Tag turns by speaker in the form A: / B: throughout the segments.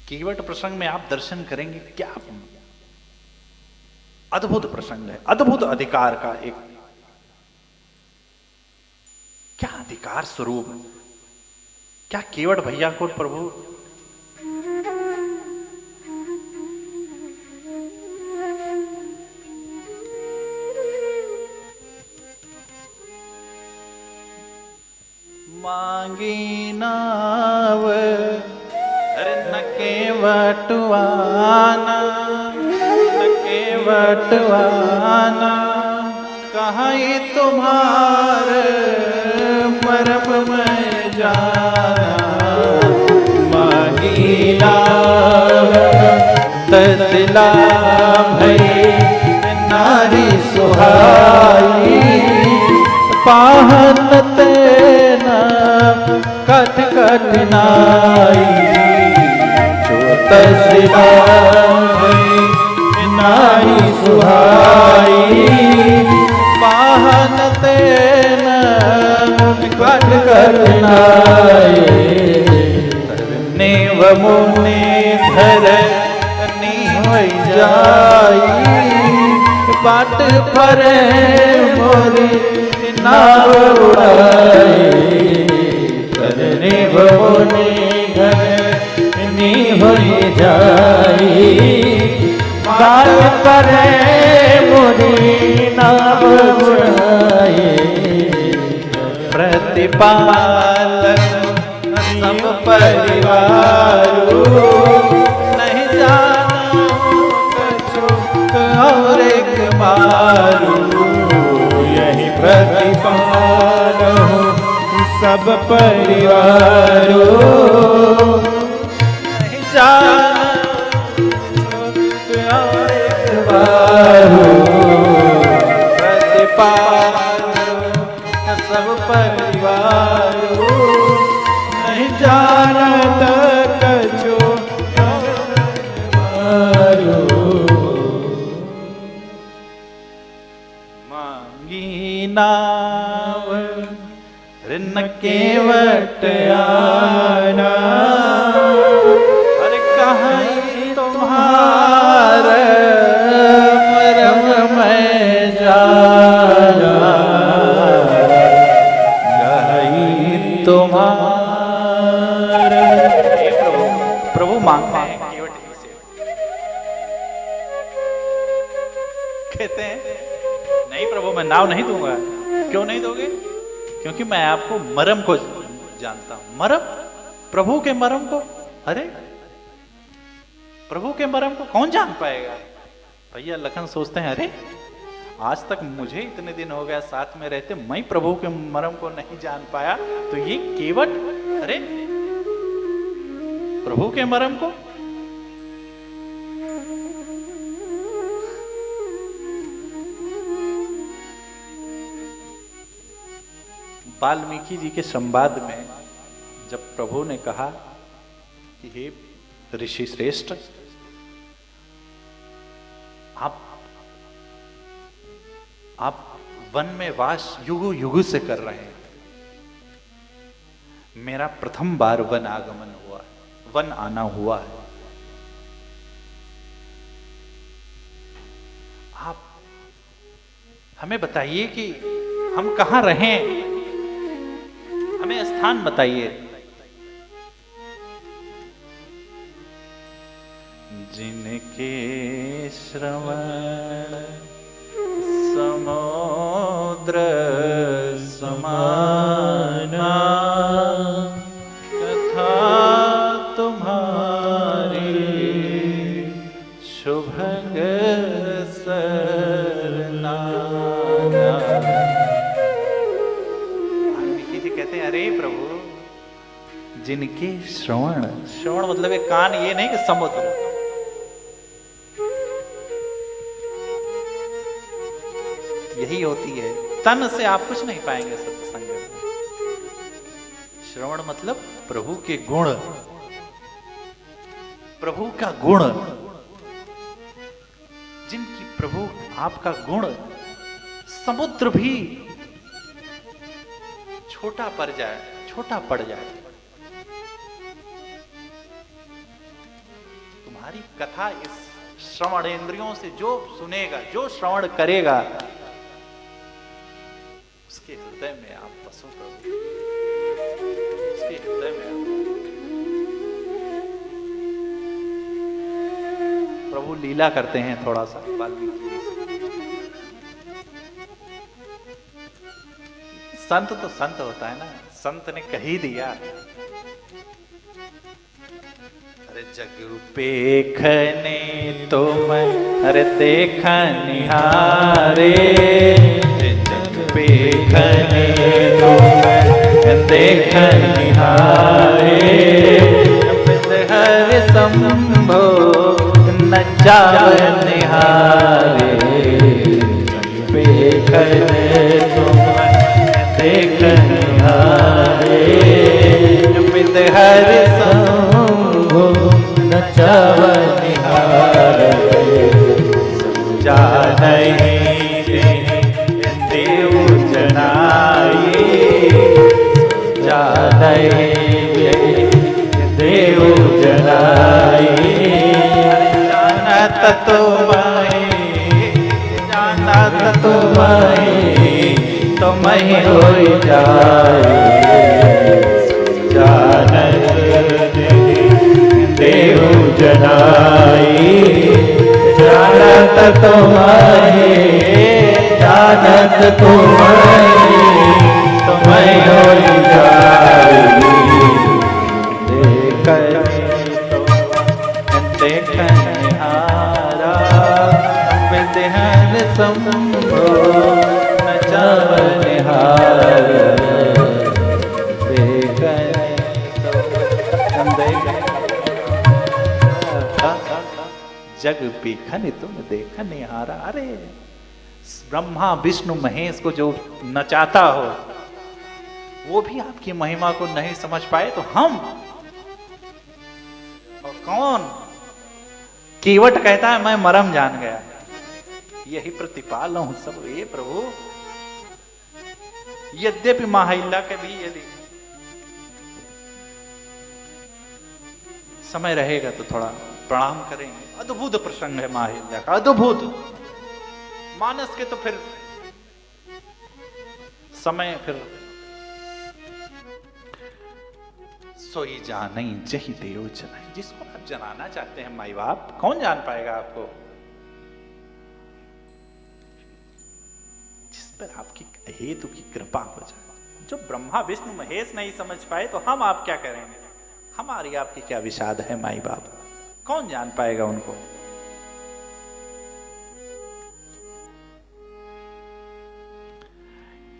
A: केवट प्रसंग में आप दर्शन करेंगे, क्या अद्भुत प्रसंग है, अद्भुत अधिकार का एक, क्या अधिकार स्वरूप, क्या केवट भैया को प्रभु मांगी नाव न केवटवाना, न केवटवाना कहीं तुम्हारे मरम में जाना। मांगी नाव तसला भई नारी सुहाई, पाहन तेना कठ कठिनाई। जो तसला भई नारी सुहाई, पाहन तेना कठ कठिनाई। नेव मुनि धर होई जाई, बाट परे मोरी नाव उड़ाई। करने भवने घर नी होई जाई, बाट परे मोरी नाव उड़ाई। प्रतिपालक सब परिवारो, नहीं जानो कछु और एक मारू। यही प्रतिपालो सब परिवारो, नहीं जानो और एक मारू। प्रतिपालो सब परिवारो, नहीं जानत कछु मारू। मांगी नाव न केवट आना, अरे कहीं तुम्हारे मरम में जाना। कहीं तुम्हारे प्रभु मांगते हैं केवट ही से, कहते हैं नहीं प्रभु मैं नाव नहीं दूंगा। क्यों नहीं दोगे? क्योंकि मैं आपको मरम को जानता हूं। मरम? प्रभु के मरम को? अरे प्रभु के मरम को कौन जान पाएगा? भैया लखन सोचते हैं, अरे आज तक मुझे इतने दिन हो गया साथ में रहते, मैं प्रभु के मरम को नहीं जान पाया, तो ये केवट अरे प्रभु के मरम को? वाल्मीकि जी के संवाद में जब प्रभु ने कहा कि हे ऋषि श्रेष्ठ, आप वन में वास युगों युगों से कर रहे हैं, मेरा प्रथम बार वन आगमन हुआ, वन आना हुआ है। आप हमें बताइए कि हम कहां रहें, हमें स्थान बताइए। जिनके श्रवण समुद्र समाना, कथा तुम्हारी शुभग सरनाना। वाल्मीकि जी कहते हैं, अरे प्रभु जिनके श्रवण, श्रवण मतलब एक कान, ये नहीं कि समुद्र, यही होती है। तन से आप कुछ नहीं पाएंगे सत्संग में। श्रवण मतलब प्रभु के गुण, प्रभु का गुण, जिनकी प्रभु आपका गुण समुद्र भी छोटा पड़ जाए, छोटा पड़ जाए। हमारी कथा इस श्रवण इंद्रियों से जो सुनेगा, जो श्रवण करेगा, उसके हृदय में आप बसो प्रभु, उसके हृदय में आप। प्रभु लीला करते हैं थोड़ा सा वाल्मीकि जी से। संत तो संत होता है ना, संत ने कह ही दिया। अरे जग पेखने तो मैं, अरे देखा निहारे, जग पेखने तो मैं देखा निहारे, हर संभो नचाव निहारे, जग पेखने तो मैं देख निहारे, हर संभो नचाव निहारे, जानहि देव जनाई, जानहि देव जनाई, जानत तुम्हें, जानत तुम्हें तो मैं हो जाए, जानत देव जनाई, जानत तुम्हें, जानत तुम्हें तो मैं हो जाए, देखनिहारा विद्यान संभो नचाव निहारा, जग पीखन तुम देख निहारा। अरे ब्रह्मा विष्णु महेश को जो नचाता हो, वो भी आपकी महिमा को नहीं समझ पाए तो हम और कौन? केवट कहता है मैं मरम जान गया, यही प्रतिपाल हूं सब। ये प्रभु, यद्यपि महाइल्ला के भी यदि समय रहेगा तो थोड़ा प्रणाम करेंगे। अद्भुत प्रसंग है महाइल्ला का, अद्भुत। मानस के तो फिर समय फिर सोई जान जही देव जनाई। जिसको आप जनाना चाहते हैं माई बाप, कौन जान पाएगा आपको? जिस पर आपकी हेतु की कृपा हो जाए। जो ब्रह्मा विष्णु महेश नहीं समझ पाए तो हम आप क्या करेंगे? हमारी आपकी क्या विषाद है माई बाप, कौन जान पाएगा उनको?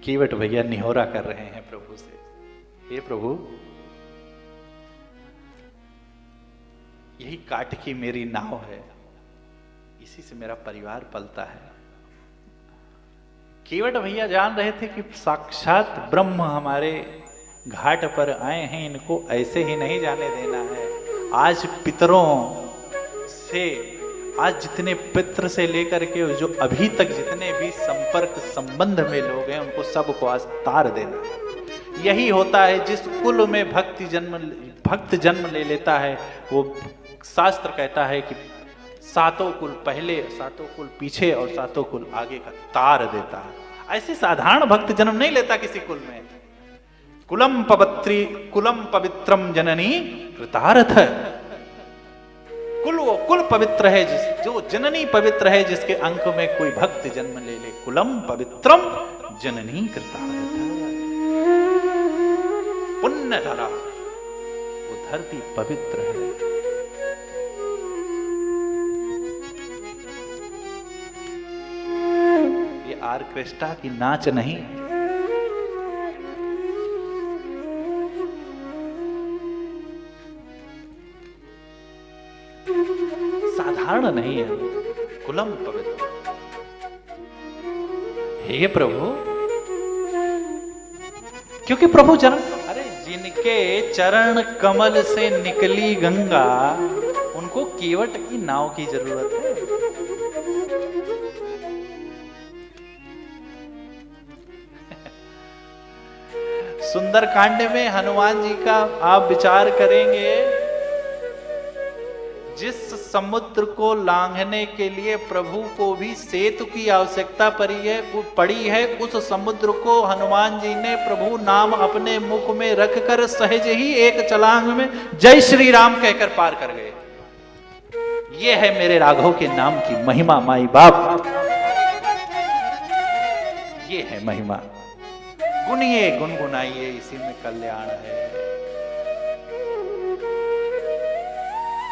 A: केवट भैया निहोरा कर रहे हैं प्रभु से, हे प्रभु यही काट की मेरी नाव है, इसी से मेरा परिवार पलता है। केवट भैया जान रहे थे कि साक्षात ब्रह्म हमारे घाट पर आए हैं, इनको ऐसे ही नहीं जाने देना है। आज पितरों से, आज जितने पितृ से लेकर के जो अभी तक जितने भी संपर्क संबंध में लोग हैं, उनको सबको आज तार देना है। यही होता है जिस कुल में भक्त जन्म ले लेता है, वो शास्त्र कहता है कि सातों कुल पहले, सातों कुल पीछे और सातों कुल आगे का तार देता है। ऐसे साधारण भक्त जन्म नहीं लेता किसी कुल में। कुलम पवित्रम जननी कृतार्थ। कुल वो कुल पवित्र है जो जननी पवित्र है, जिसके अंक में कोई भक्त जन्म ले ले। कुलम पवित्रम जननी कृतार्थ। पुण्य धरा, वो धरती पवित्र है। ये आर्केस्ट्रा की नाच नहीं है, साधारण नहीं है, कुलम पवित्र। हे प्रभु, क्योंकि प्रभु जन्म, अरे जिनके चरण कमल से निकली गंगा, उनको केवट की नाव की जरूरत है। सुंदरकांड में हनुमान जी का आप विचार करेंगे, जिस समुद्र को लांघने के लिए प्रभु को भी सेतु की आवश्यकता पड़ी है, उस समुद्र को हनुमान जी ने प्रभु नाम अपने मुख में रखकर सहज ही एक छलांग में जय श्री राम कहकर पार कर गए। ये है मेरे राघव के नाम की महिमा माई बाप, ये है महिमा। गुनिए गुनगुनाइए, इसी में कल्याण है।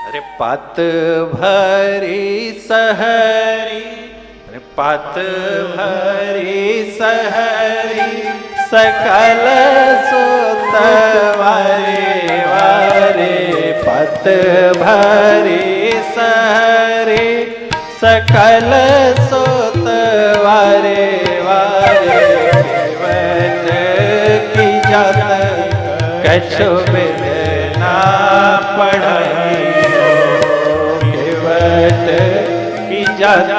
A: अरे पत भरी सहरी, अरे पत भरी सहरी सकल सुत वारे वारे, पत भरी सहरी सकल सुत वारे वारे, केवट की जात कछु बिना पढ़ाई, की जात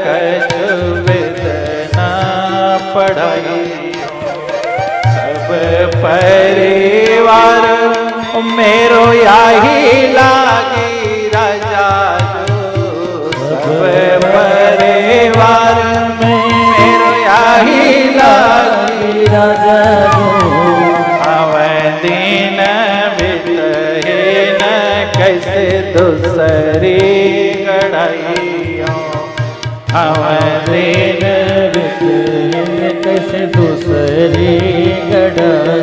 A: कछु बिना पढ़ाई। सब परिवार मेरो याही लागी राजा जो, सब परिवार मेरो याही लागी राजा जो, अवं दिन बितहे न कैसे दूसरी गढ़ाइयों, अवं दिन बितहे कैसे दूसरी गढ़ाइयों।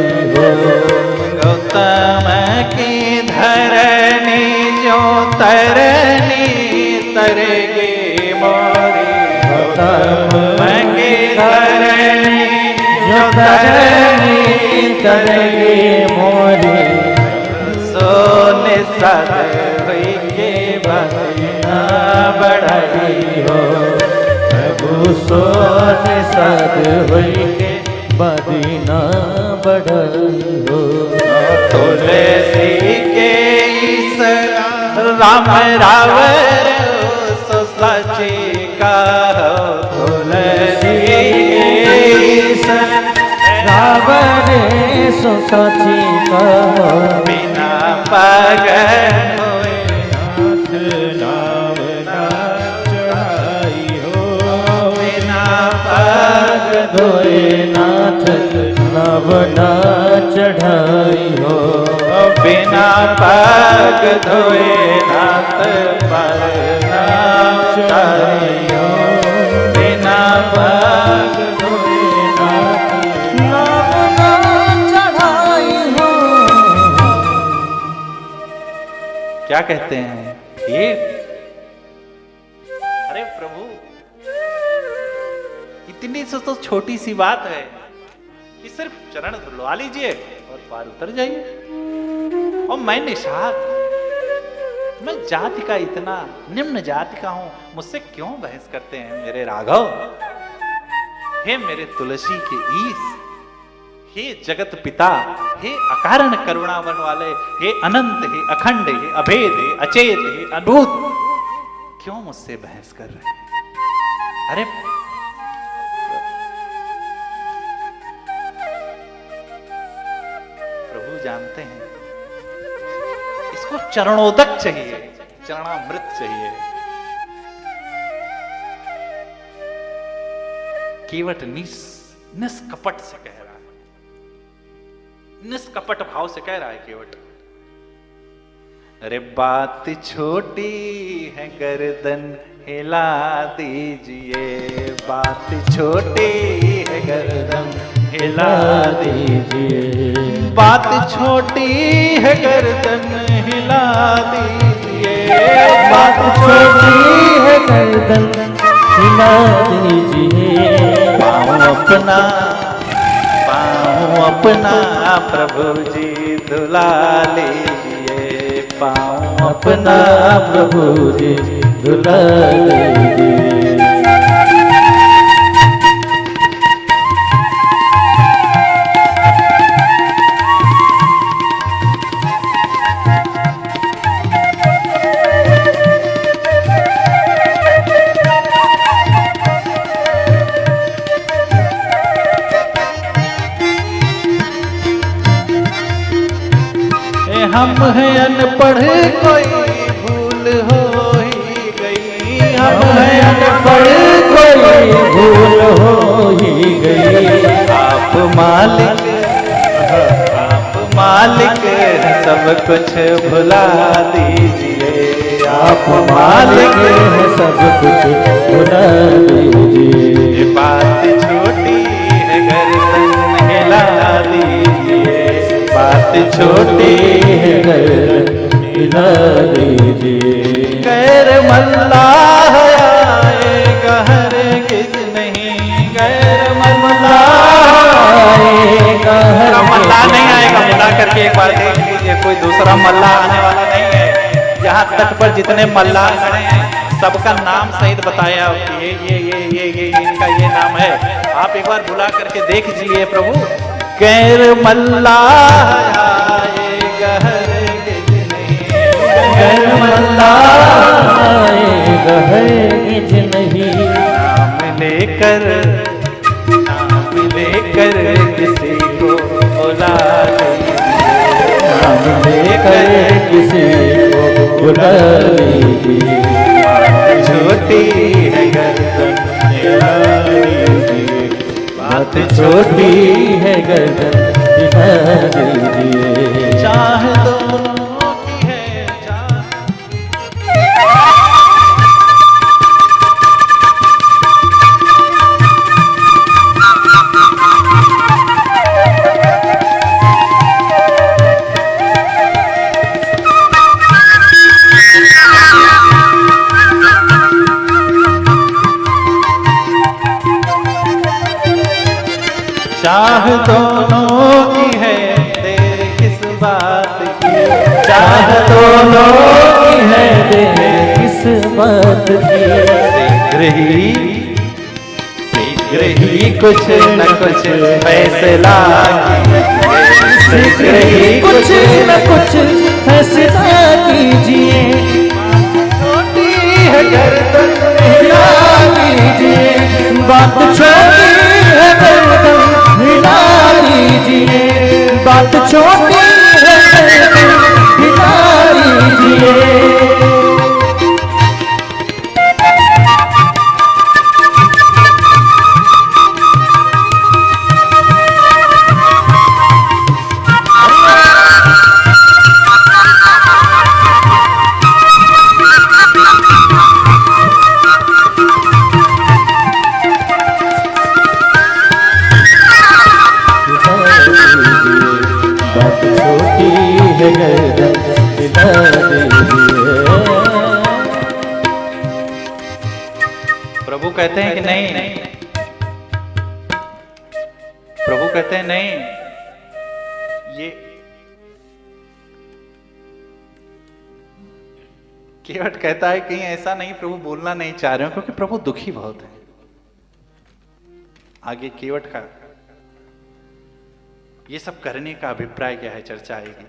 A: गौतम की धरनी जो तरनी तरगी मोरी, गौतम की धरनी जो तरनी तरगी मोरी, सोने सद हुई के बदना बढ़ाई हो, प्रभु सोने सद हुई के बदना बढ़ाई हो। तुलसी के इस राम रावर सो सची का, तुलसी के इस रावर सो सची का, बिना पागल होए नाथ नाम चढ़ाई हो, बिना पाग धोए नाथ नाम चढ़ाई हो, बिना पाग धोए नाथ पर नाम चढ़ाई हो, बिना पाग धोए नाथ नाम चढ़ाई हो। क्या कहते हैं ये? अरे प्रभु, इतनी सी तो छोटी सी बात है कि सिर्फ चरण धुलवा लीजिए और पार उतर जाइए। और मैं निषाद, मैं जाति का इतना निम्न जाति का हूं, मुझसे क्यों बहस करते हैं मेरे राघव? हे मेरे तुलसी के ईश, हे जगत पिता, हे अकारण करुणावन वाले, हे अनंत, हे अखंड, हे अभेद, हे अचेत, हे अद्भुत, क्यों मुझसे बहस कर रहे हैं? अरे प्रभु जानते हैं इसको चरणोदक चाहिए, चरणामृत चाहिए। केवट निष्कपट से कह रहा है, निष्कपट भाव से कह रहा है केवट। अरे बात छोटी है गर्दन हिला दीजिए, बात छोटी है गर्दन हिला दीजिए, बात छोटी है गर्दन हिला दीजिए, बात छोटी है गर्दन हिला दीजिए। पाँव अपना प्रभु जी धुला लीजिए, पाँव अपना प्रभु जी धुला लीजिए। हम हैं अनपढ़, कोई भूल
B: ही गई।
A: आप मालिक सब कुछ भुला दीजिए।
B: आप मालिक हैं सब कुछ भुला दीजिए।
A: बात छोटी है गर्दन हिला दीजिए। बात छोटी है
B: गर्दन हिला दीजिए।
A: गैर मल्लाह आएगा हरगिज़ नहीं। गैर मल्लाह
B: आएगा
A: मल्लाह नहीं आएगा। मिला करके एक बार देख लीजिए, कोई दूसरा मल्लाह आने वाला नहीं है। यहाँ तट पर जितने मल्लाह खड़े हैं सबका नाम सहित बताया, ये इनका ये नाम है। आप एक बार बुला करके देख लीजिए प्रभु। गैर मल्लाह आएगा हरगिज़ नहीं।
B: गैर मल्लाह आएगा हरगिज़ नहीं।
A: नाम लेकर किसी को बुला लीजिए।
B: नाम लेकर किसी को बुला लीजिए।
A: बात छोटी है गर्दन हिला दीजिए।
B: बात छोटी है गर्दन हिला दीजिए।
A: चाह दोनों की है चाह। चाह दोनों की है देर किस बात की।
B: चाह दोनों की है देर किस बात की।
A: शीघ्र ही कुछ न कुछ फैसला
B: शीघ्र ही कुछ न कुछ फैसला कीजिए।
A: छोटी है गर्दन
B: हिला दीजिए। बात छोटी है गर्दन हिला दीजिए। बात छोटी है गर्दन हिला दीजिए। बात छोटी है गर्दन हिला दीजिए।
A: प्रभु कहते हैं कि नहीं। प्रभु कहते हैं नहीं। ये केवट कहता है कहीं ऐसा नहीं प्रभु बोलना नहीं चाह रहे हो, क्योंकि प्रभु दुखी बहुत है। आगे केवट का ये सब करने का अभिप्राय क्या है चर्चा आएगी।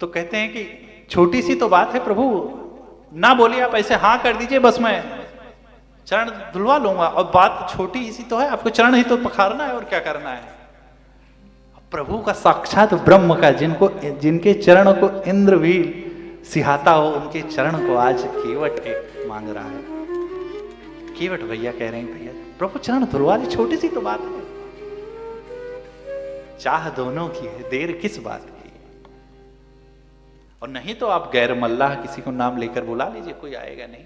A: तो कहते हैं कि छोटी सी तो बात है प्रभु, ना बोलिए आप ऐसे हाँ कर दीजिए, बस मैं चरण धुलवा लूंगा। और बात छोटी सी तो है, आपको चरण ही तो पखारना है और क्या करना है। प्रभु का साक्षात ब्रह्म का जिनके चरण को इंद्र भी सिहाता हो, उनके चरण को आज केवट मांग रहा है। केवट भैया कह रहे हैं भैया प्रभु चरण धुलवा ले, छोटी सी तो बात है। चाह दोनों की है देर किस बात की। और नहीं तो आप गैर मल्लाह किसी को नाम लेकर बुला लीजिए, कोई आएगा नहीं।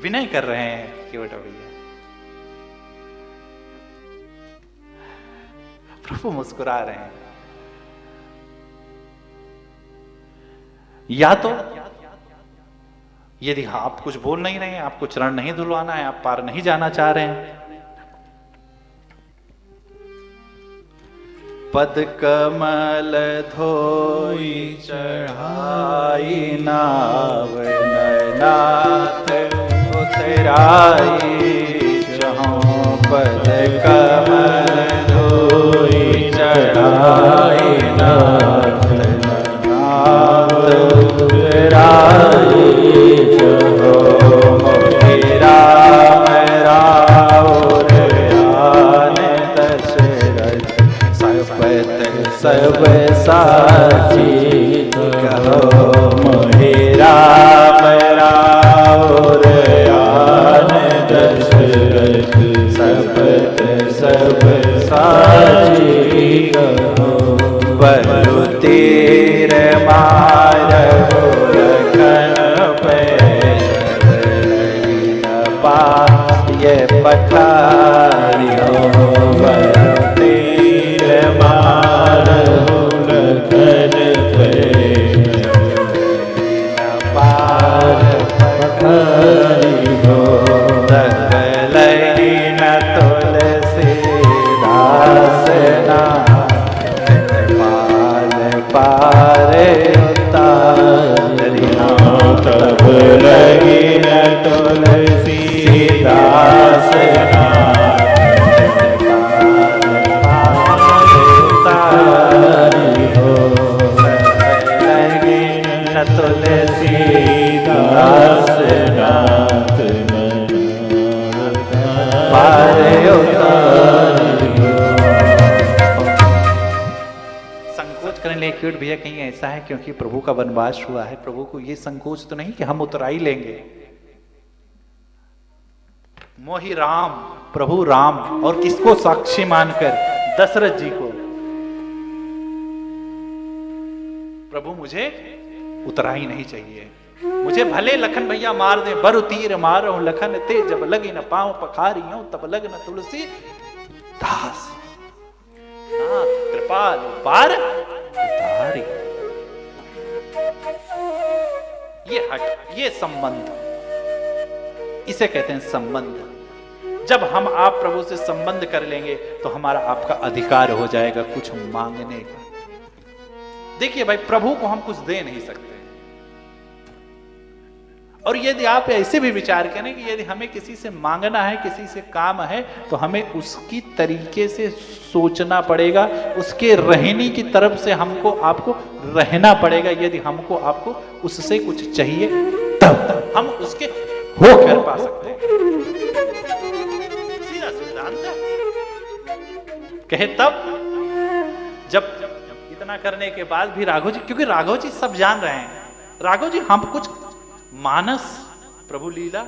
A: विनय कर रहे हैं केवट भैया। प्रभु मुस्कुरा रहे हैं। या तो यदि आप कुछ बोल नहीं रहे हैं, आपको चरण नहीं धुलवाना है, आप पार नहीं जाना चाह रहे हैं, पद कमल धोई चढ़ाई नाव नयनाथ उतराई जहाँ पद कमल धोई चढ़ाई नाथ नयनाथ उतराई जहाँ मेरा मेरा सब साची कहो मोहि राम राम और आन दशरथ
B: पखारियो तीर मारहु लखन पार पखारियो सकलहि न तुलसीदास पाल पारे उतारियो तब लगी न तुलसीदास तुलसीदास नाथ
A: संकोच करने लगे क्यों भैया कहीं ऐसा है क्योंकि प्रभु का वनवास हुआ है, प्रभु को ये संकोच तो नहीं कि हम उतरा ही लेंगे। मोहि राम प्रभु राम और किसको साक्षी मानकर? दशरथ जी को। प्रभु मुझे उतरा ही नहीं चाहिए, मुझे भले लखन भैया मार दे, बरु तीर मारो लखन ते, जब लगी न पांव पखारियों तब लग न तुलसी दास नाथ कृपाल पार उतारी। ये हट, ये संबंध, इसे कहते हैं संबंध। जब हम आप प्रभु से संबंध कर लेंगे तो हमारा आपका अधिकार हो जाएगा कुछ मांगने का। देखिए भाई, प्रभु को हम कुछ दे नहीं सकते, और यदि आप ऐसे भी विचार करें कि यदि हमें किसी से मांगना है, किसी से काम है, तो हमें उसकी तरीके से सोचना पड़ेगा, उसके रहने की तरफ से हमको आपको रहना पड़ेगा। यदि हमको आपको उससे कुछ चाहिए तब हम उसके होकर पा सकते हैं। सीधा सिद्धांत है। कहे तब जब इतना करने के बाद भी राघव जी, क्योंकि राघव जी सब जान रहे हैं, राघव जी हम कुछ मानस प्रभु लीला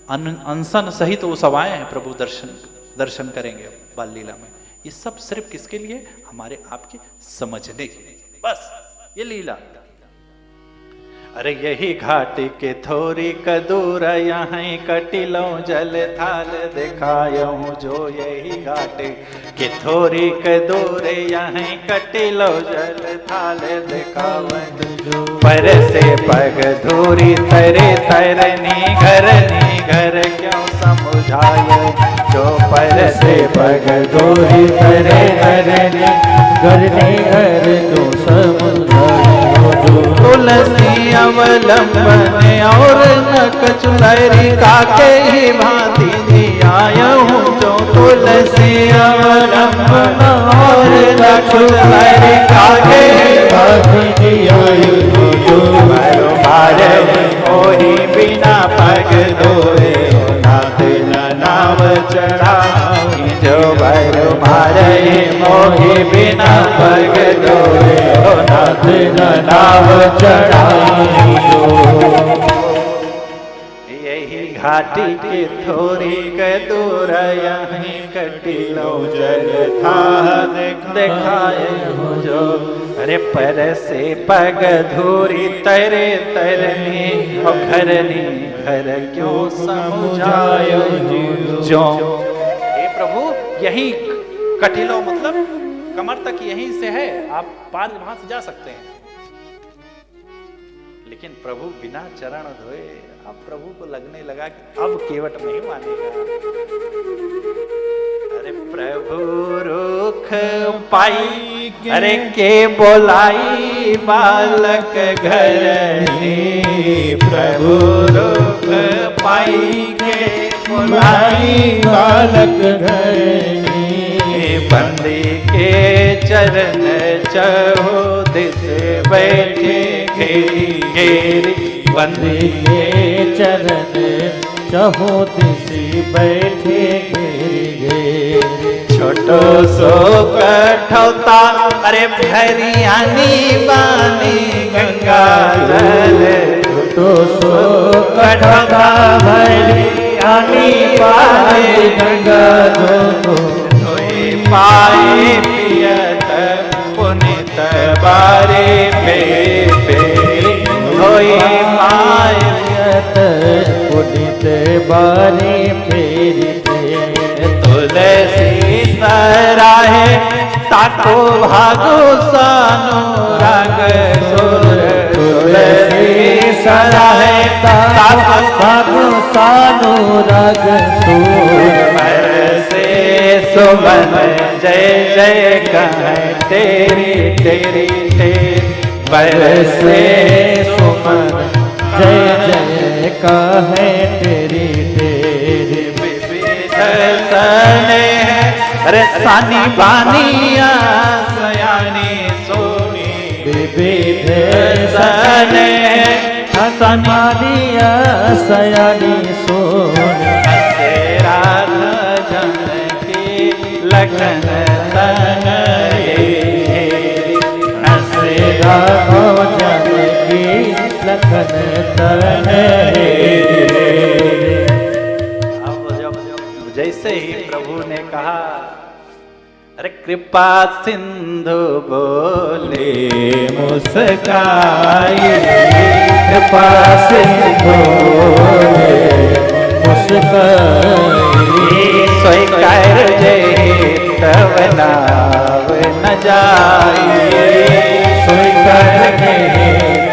A: अनशन सहित वो सब आए हैं, प्रभु दर्शन करेंगे बाल लीला में। ये सब सिर्फ किसके लिए? हमारे आपके समझने के लिए, बस ये लीला। अरे यही घाटी के थोड़ी कदूर यहाँ कटिलो जल थाल दिखायूं जो, यही घाटी के थोड़ी कदूर यहाँ कटिलो जल थाल दिखाऊं जो, पर से पग धूरी तरे तरनी घर क्यों समुझाए जो, पर से पग धूरी तरे तरनी घर क्यों समुझाए जो, तुलसी अवलंबन और न कचुलरी काके ही भांति दियायूं जो, तुलसी अवलंबन और न कचुलरी काके ही भांति दियायूं जो, मारे मोहि बिना पग धोए नाथ न नाव चढ़ाई जो, मारे मोहि बिना पग धोए नाथ न नाव चढ़ाई जो, यही घाटी के थोड़ी कदूर यहीं कटिलो जल थाल दिखाए जो, अरे पर से पग धूरी तरे तरनी और घरनी घर क्यों समुझायो जो। हे प्रभु, यही कटिलो मतलब कमर तक यहीं से है, आप पार वहां से जा सकते हैं, लेकिन प्रभु बिना चरण धोए, अब प्रभु को लगने लगा कि अब केवट नहीं मानेगा। अरे प्रभु रुख पाई, अरे के बोलाई बालक घर, प्रभु रुख पाई के बोलाई बालक घर, बंदी के चरण चहो दिस बैठे घेरी घेरी, बंदी के चरण चहो दिस बैठे घेरी घेरी, छोटो सो कठौता अरे भरियानी बानी गंगा जल, छोटो सो कठौता भरियानी बानी गंगा जल, पाए पियत पुनित बारे पे धोई पाए पियत पुनित बारे फेरी तुलसी सराहे ताको भागो सानुराग सुर तुलसी सराहे ताको
B: भागो सानुराग सुर
A: बरसे सुमन जय जय कहें तेरी तेरी तेरी बरसे सुमन
B: जय जय कहे तेरी तेरी
A: सने अरे सानी बानिया सयानी सोनी
B: विविध
A: सने
B: हसमानिया सयानी सोनी
A: हसे राधा जानकी लखन तन हसे
B: राघव जानकी लखन तन
A: जैसे ही प्रभु ने कहा अरे कृपा सिंधु बोले मुस्काई
B: कृपा सिंधु बोले मुस्काई
A: सोई कर जय तब नाव न जाई
B: सोई करके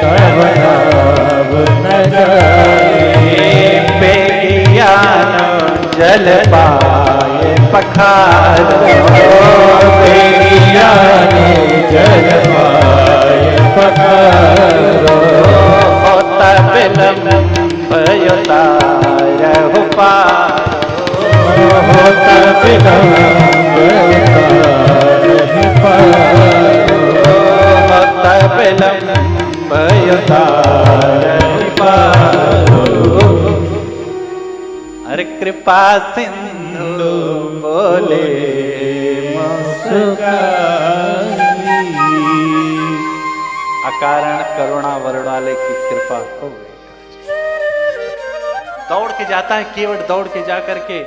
B: तब नाव न जाए
A: बेगियान जल पाए पखार
B: बेगियाने जल पाए पखारो
A: तब लंब उतारहु पार
B: तब लंब उतारहु पारो
A: तब लंब उतारहु पार अरे कृपा सिंधु बोले अकारण करुणा वरुणालय की कृपा हो गई। दौड़ के जाता है, केवट दौड़ के जा करके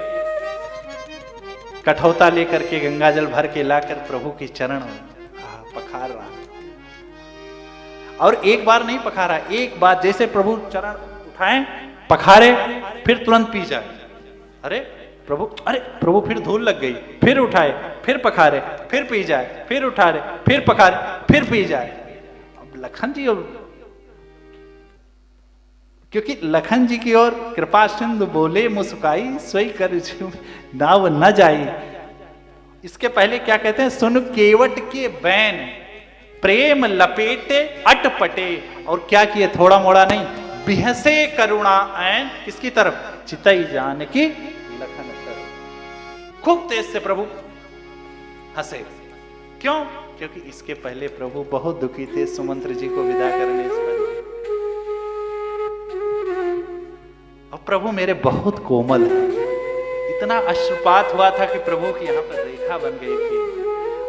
A: कठौता लेकर के गंगा जल भर के लाकर प्रभु की चरण पखार रहा। और एक बार नहीं पखारा, एक बार जैसे प्रभु चरण उठाएं पखारे फिर तुरंत पी जाए। अरे प्रभु फिर धूल लग गई, फिर उठाए फिर पखारे फिर पी जाए, फिर उठाए फिर पखारे फिर पी जाए। अब लखन जी और क्योंकि लखन जी की ओर कृपा सिंधु बोले मुस्काई सोई कर नाव न जाई। इसके पहले क्या कहते हैं, सुन केवट के बैन प्रेम लपेटे अटपटे। और क्या किए, थोड़ा मोड़ा नहीं, बिहसे करुणा ऐन किसकी तरफ, चितई जान की लखन तरफ। खूब तेज से प्रभु हंसे। क्यों? क्योंकि इसके पहले प्रभु बहुत दुखी थे सुमंत्र जी को विदा करने से। और प्रभु मेरे बहुत कोमल है। इतना अश्रुपात हुआ था कि प्रभु की यहां पर रेखा बन गई थी।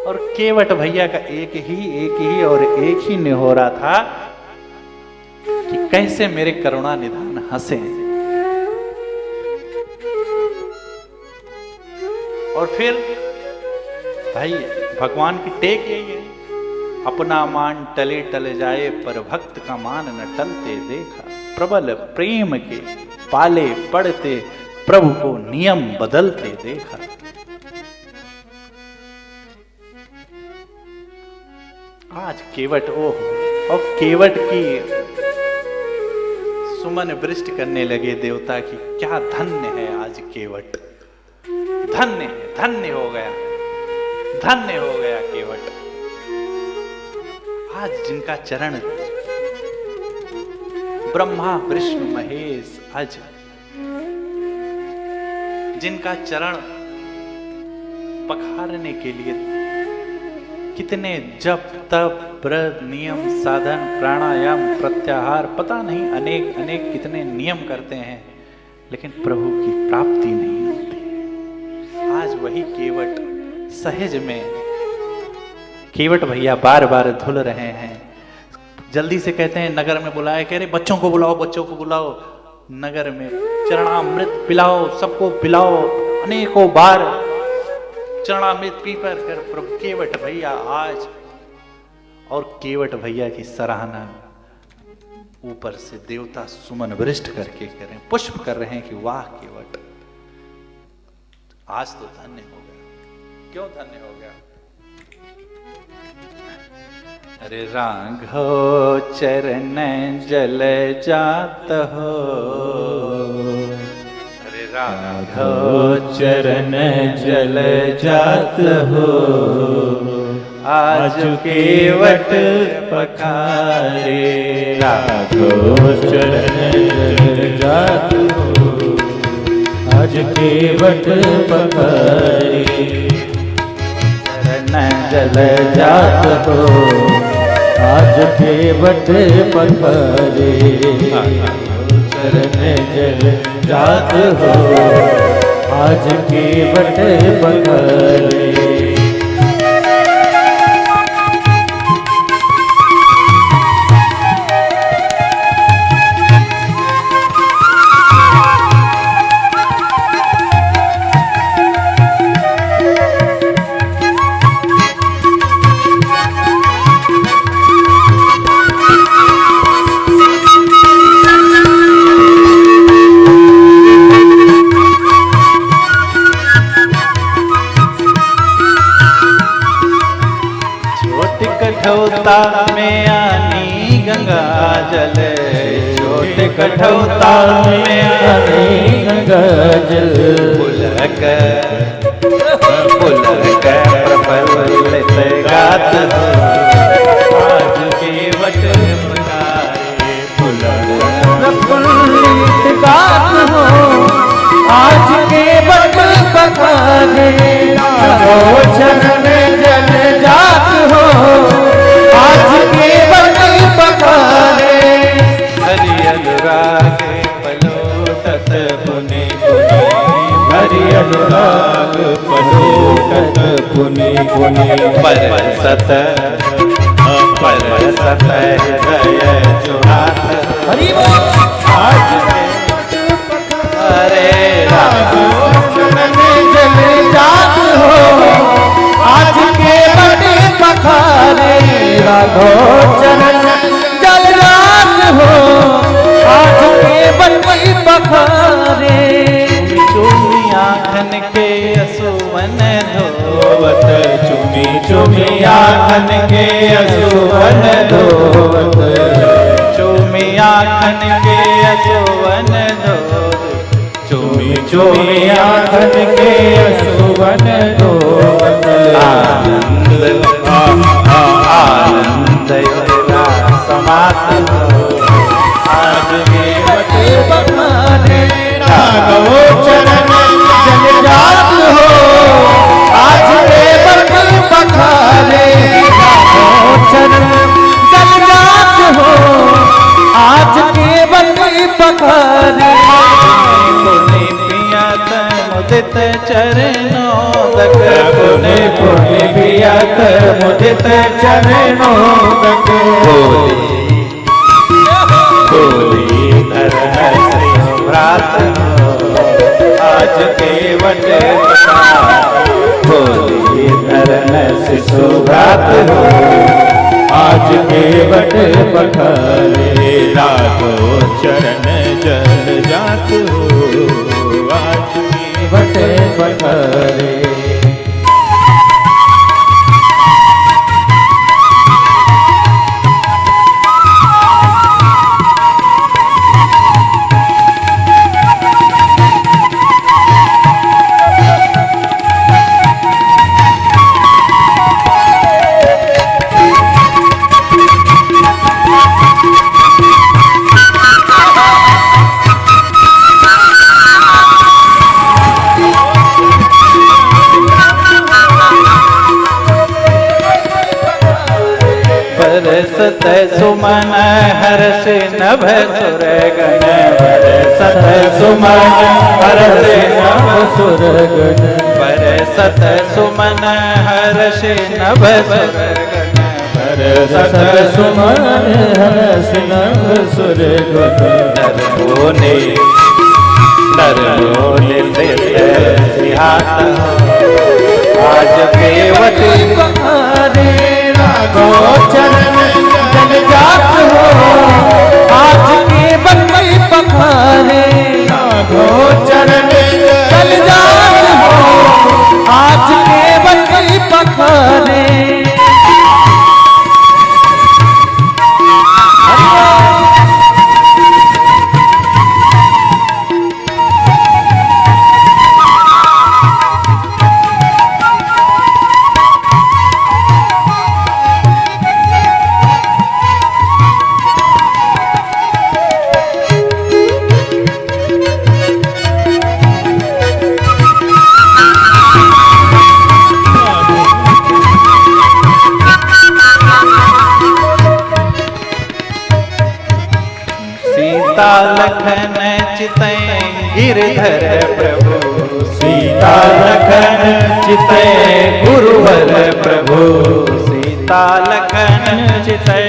A: और केवट भैया का एक ही और एक ही निहोरा था कि कैसे मेरे करुणा निधान हंसे। और फिर भाई भगवान की टेक यही है, अपना मान टले टल जाए पर भक्त का मान न टलते देखा। प्रबल प्रेम के पाले पड़ते प्रभु को नियम बदलते देखा। आज केवट और केवट की सुमन वृष्टि करने लगे देवता की। क्या धन्य है आज केवट, धन्य है, धन्य हो गया, धन्य हो गया केवट। आज जिनका चरण ब्रह्मा विष्णु महेश अज, जिनका चरण पखारने के लिए कितने जप तप व्रत नियम साधन प्राणायाम प्रत्याहार पता नहीं अनेक अनेक कितने नियम करते हैं, लेकिन प्रभु की प्राप्ति नहीं होती। आज वही केवट सहज में, केवट भैया बार बार धुल रहे हैं। जल्दी से कहते हैं नगर में बुलाए, कह रहे बच्चों को बुलाओ, बच्चों को बुलाओ, नगर में चरणामृत पिलाओ, सबको पिलाओ। अनेकों बार चरणामृत पी कर प्रभु केवट भैया आज, और केवट भैया की सराहना ऊपर से देवता सुमन वृष्ट करके करें, पुष्प कर रहे हैं कि वाह केवट, आज तो धन्य हो गया। क्यों धन्य हो गया? अरे राघव चरण जल जात हो, अरे राघव
B: चरण जल जात हो, आज केवट पखारे। राघव चरण जल जात हो, आज केवट पखारे।
A: चरण
B: जल जात हो, आज केवट पखारे। चरण जल जात हो, आज केवट पखारे।
A: कठौता में आनी गंगा जल, छोटे कठौता में आनी
B: गंगा जल।
A: पुलक पुलक प्रफुल्लित गात हो, आज केवट पखारे।
B: पुलक प्रफुल्लित गात हो, आज केवट पखारे। राघव चरण जल जात हो, आज केवट पखारे।
A: हरि अनुराग पलोटत पुनि पुनि,
B: हरि अनुराग पलोटत पुनि पुनि।
A: परसत परसत हृदय चुहात।
B: हरि
A: आज अरे
B: राघव चरण जल जात हो, आज केवट पखारे। राघव चरण जल जात हो, आज केवट पखारे।
A: चूमी आँखन के असुवन धोवत,
B: चुमी चुमी आँखन के असुवन धोवत।
A: चूमी आँखन के असुवन धोवत,
B: चुमी चुमी आँखन के असुवन धोवत।
A: आनंद आनंद समात हो,
B: आज केवट पखारे। राघव चरण जल जात हो, आज केवट पखारे। राघव चरण जल जात हो, आज केवट पखारे।
A: पुनि पियत मुदित चरणों तक,
B: पुनि पुनि पियत मुदित चरणों तक।
A: बोली धरण श्री भ्रात हो,
B: आज केवट पखारे। बोली धरण शिशु भ्रात हो, आज केवट पखारे। राघव चरण जल जात हो, आज केवट पखारे।
A: बरसत सुमन हर्ष नभ सुरगण, बरसत सुमन हर्ष नभ
B: सुरगण।
A: बरसत सुमन हर्ष नभ सुरगण,
B: बरसत सुमन हर्ष नभ सुरगण।
A: नरमोले से सिहात हो, आज केवट
B: पखारे। राघव चरण जल जात हो, आज केवट पखारे। राघव चरण जल जात हो,
A: सीता लखन चितै गिरधर प्रभु,
B: सीता लखन चितै गुरुवर प्रभु,
A: सीता लखन
B: चितै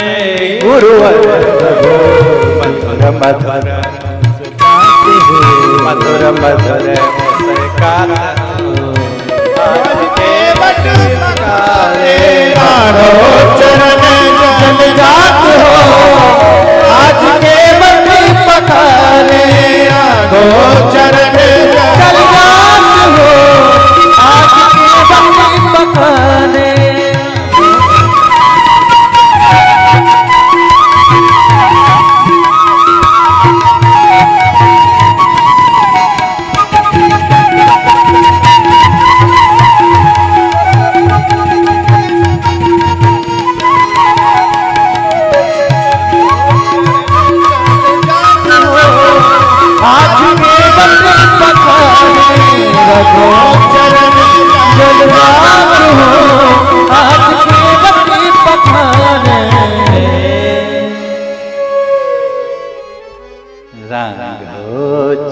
B: गुरुवर प्रभु,
A: मधुर मधुर मधुर मधुर मुस्कान आज के बट पकारे
B: राणो चरण जल जात हो, आज के बट पकारे राणो चरण जल जात हो, आज के बट पकारे।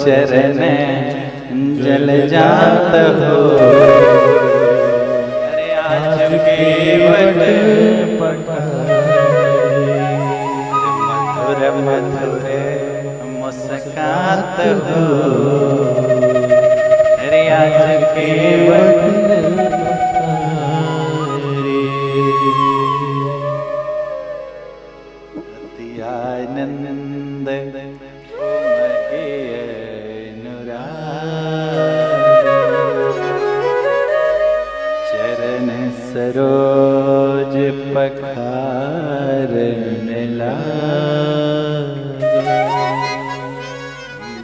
A: चरण जल जात हो, अरे आज केवट मधुर मधुर मुस्कात हो, अरे आज केवट अति आनंद चरण सरोज पखारने लागा,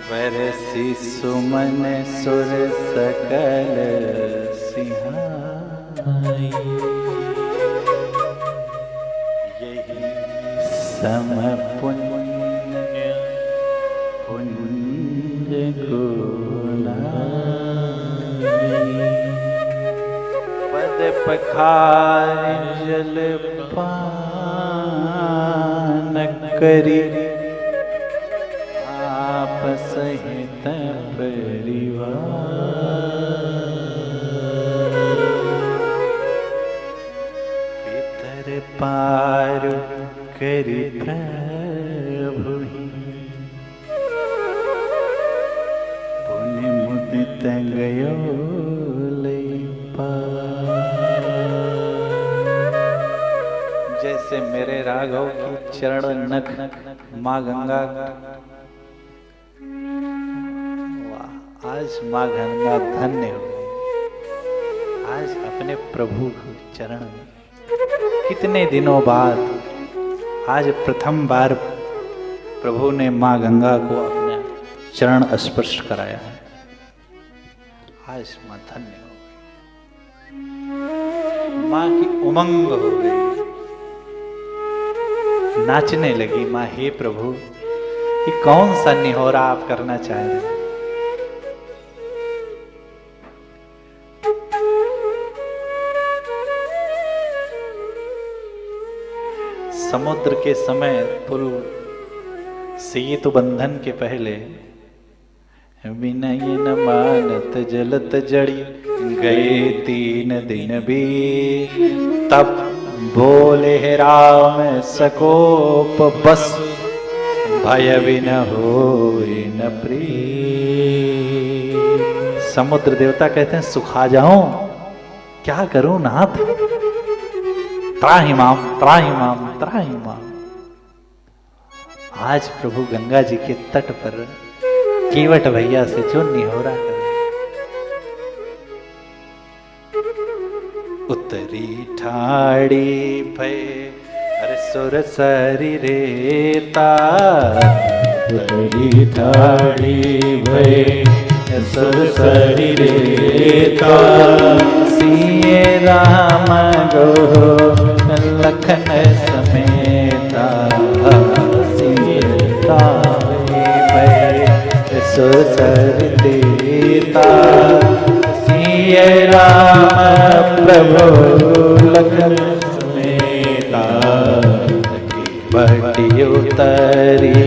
A: बरसी सुमन सुर सकल सिंहाई, यही सम पुण्य पुण्य पद पखार जल पान करी, आप सहित परिवार, पितर पार करी प्रभु, पुण्य मुदित गयो जैसे मेरे राघव की चरण नख माँ गंगा। वाह, आज माँ गंगा धन्य हो गई, आज अपने प्रभु के चरण में कितने दिनों बाद आज प्रथम बार प्रभु ने माँ गंगा को अपने चरण स्पर्श कराया है। आज माँ धन्य हो गई, माँ की उमंग हो गई, नाचने लगी माँ। हे प्रभु, ये कौन सा निहोरा आप करना चाह रहे हैं? समुद्र के समय पुल सेतु बंधन के पहले विनय न मानत जलत जड़ी गए 3 दिन भी, तब बोले राम सकोप बस भय बिन होय न प्रीत। समुद्र देवता कहते हैं सुखा जाऊं, क्या करूं नाथ, त्राहि माम त्राहि माम त्राहि माम। आज प्रभु गंगा जी के तट पर केवट भैया से जो निहोरा करे, उतरी ठाड़ी भय अरे सुर सरी रेता,
B: उतरी ठाड़ी भय सुर सरी रेता,
A: सिए राम गो लखन समेता, सिए राम भय सुर सरी देता, सिए राम प्रभु लखन समेता, बटी उतरी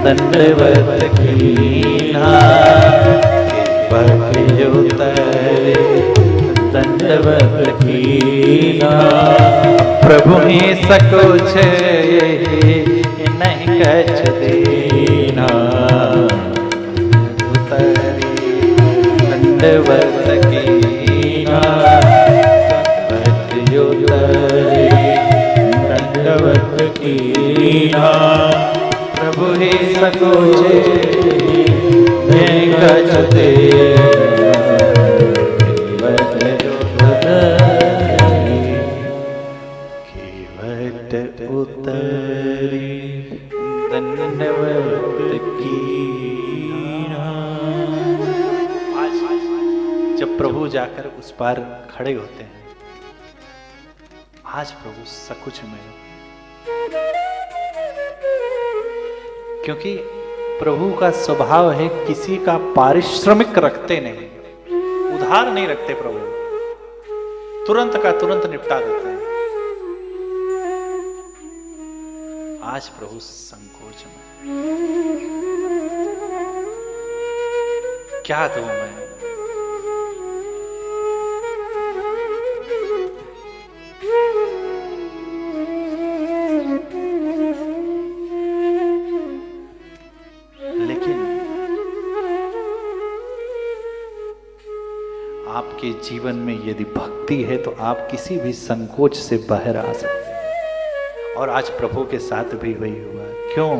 B: दंडवत कीन्हा भक्ति उतरे दंडवत कीन्हा।
A: प्रभु ही सकुच नहीं कछ देना,
B: उतरे दंडवत कीन्हा भक्ति उतरे दंडवत कीन्हा।
A: प्रभु ही सकुच
B: नहीं कछ देना,
A: केवट उतरी दंडवत कीन्हा। आज जब प्रभु जाकर उस पार खड़े होते हैं, आज प्रभु सकुच में, क्योंकि प्रभु का स्वभाव है किसी का पारिश्रमिक रखते नहीं, उधार नहीं रखते प्रभु, तुरंत का तुरंत निपटा देते हैं। आज प्रभु संकोच में, क्या दूं मैं, लेकिन आपके जीवन में यदि भक्ति है तो आप किसी भी संकोच से बाहर आ सकते हैं। और आज प्रभु के साथ भी वही हुआ। क्यों?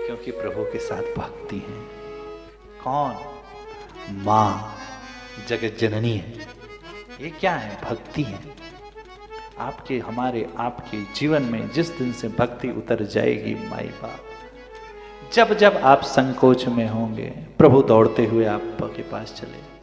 A: क्योंकि प्रभु के साथ भक्ति है। कौन? मां जगत जननी है। ये क्या है? भक्ति है। आपके हमारे आपके जीवन में जिस दिन से भक्ति उतर जाएगी माई बाप, जब जब आप संकोच में होंगे, प्रभु दौड़ते हुए आपके पास चले।